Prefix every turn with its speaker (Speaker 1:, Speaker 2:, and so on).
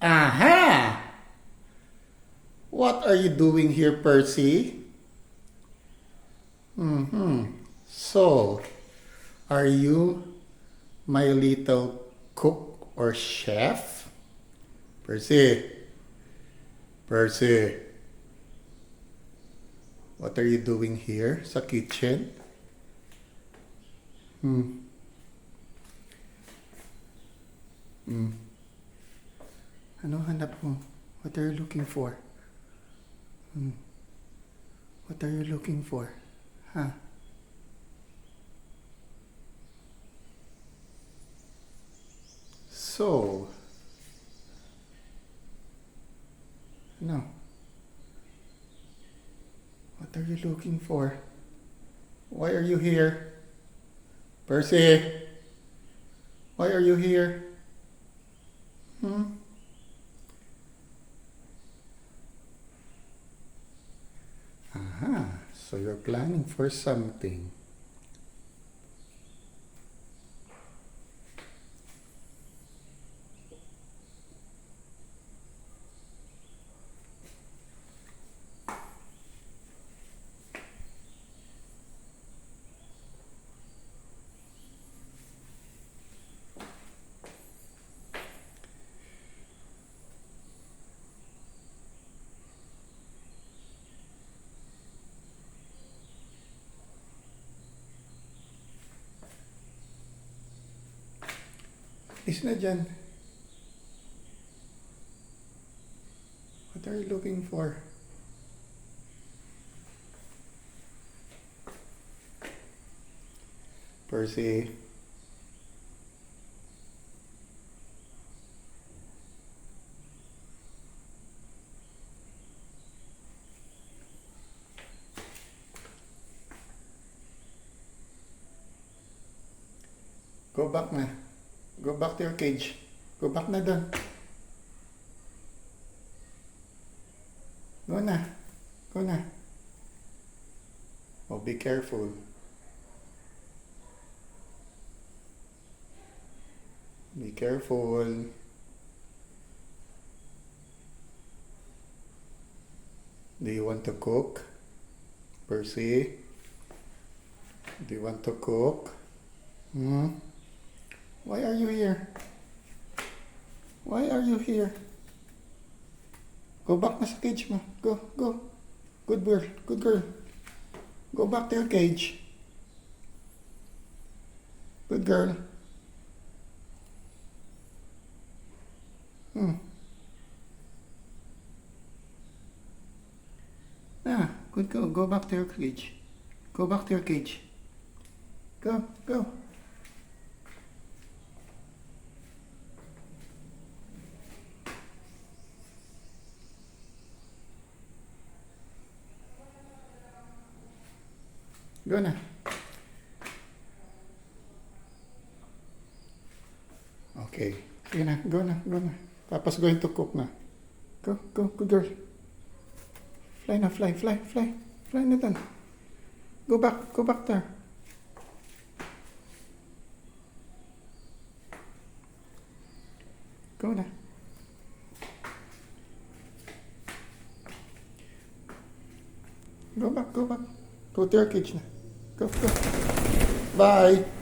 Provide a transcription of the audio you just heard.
Speaker 1: Aha! What are you doing here, Percy? So, are you my little cook or chef? Percy, Percy, what are you doing here sa kitchen? Ano hanap mo? What are you looking for? What are you looking for? Huh? So, no. What are you looking for? Why are you here? Percy, why are you here? Aha, so you're planning for something. Is na dyan. What are you looking for? Percy. Go back na. Go back to your cage. Go back na doon. Go na. Go na. Oh, be careful. Be careful. Do you want to cook? Percy? Do you want to cook? Why are you here? Why are you here? Go back na sa cage mo. Go, go. Good girl, good girl. Go back to your cage. Good girl. Good girl. Go back to your cage. Go back to your cage. Go, go. Go na. Okay. Sige na. Go na. Go na. Papa's going to cook na. Go. Go. Good girl. Fly na. Fly. Fly. Fly. Fly na dun. Go back. Go back there. Go na. Go back. Go back. Go to your cage na. Go. Go. Bye.